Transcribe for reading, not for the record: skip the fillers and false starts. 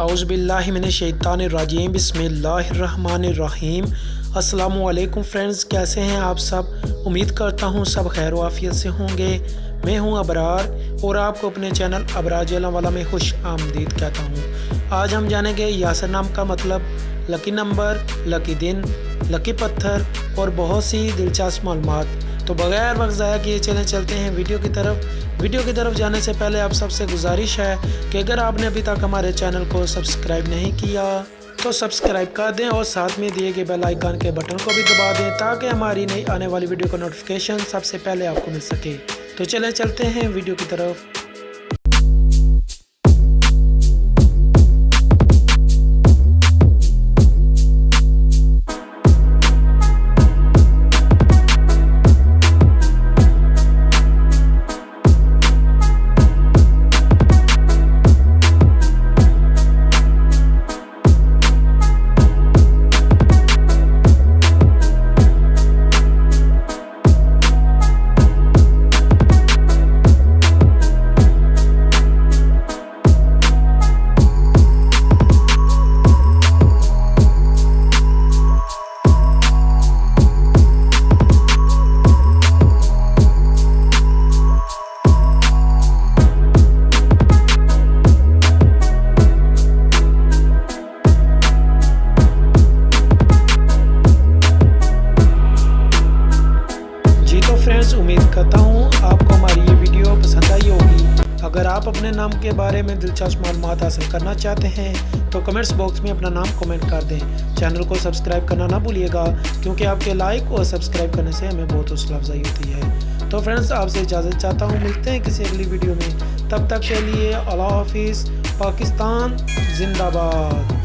औज़ुबिल्लाहि मिनश्शैतानिर्रजीम बिस्मिल्लाहिर्रहमानिर्रहीम। अस्सलामुअलैकुम फ्रेंड्स, कैसे हैं आप सब। उम्मीद करता हूँ सब खैर वाफियत से होंगे। मैं हूँ अबरार और आपको अपने चैनल अबरार जलावाला में खुश आमदीद कहता हूँ। आज हम जानेंगे यासर नाम का मतलब, लकी नंबर, लकी दिन, लकी पत्थर और बहुत सी दिलचस्प मालूमात। तो बगैर वक्त ज़ाया किए चलते हैं वीडियो की तरफ जाने से पहले आप सबसे गुजारिश है कि अगर आपने अभी तक हमारे चैनल को सब्सक्राइब नहीं किया तो सब्सक्राइब कर दें और साथ में दिए गए बेल आइकन के बटन को भी दबा दें ताकि हमारी नई आने वाली वीडियो का नोटिफिकेशन सबसे पहले आपको मिल सके। तो चलते हैं वीडियो की तरफ। फ्रेंड्स, उम्मीद करता हूँ आपको हमारी ये वीडियो पसंद आई होगी। अगर आप अपने नाम के बारे में दिलचस्प मालूमात हासिल करना चाहते हैं तो कमेंट्स बॉक्स में अपना नाम कमेंट कर दें। चैनल को सब्सक्राइब करना ना भूलिएगा क्योंकि आपके लाइक और सब्सक्राइब करने से हमें बहुत हौसला अफजाई होती है। तो फ्रेंड्स, आपसे इजाज़त चाहता हूँ, मिलते हैं किसी अगली वीडियो में। तब तक के लिए अल्लाह हाफिज़। पाकिस्तान जिंदाबाद।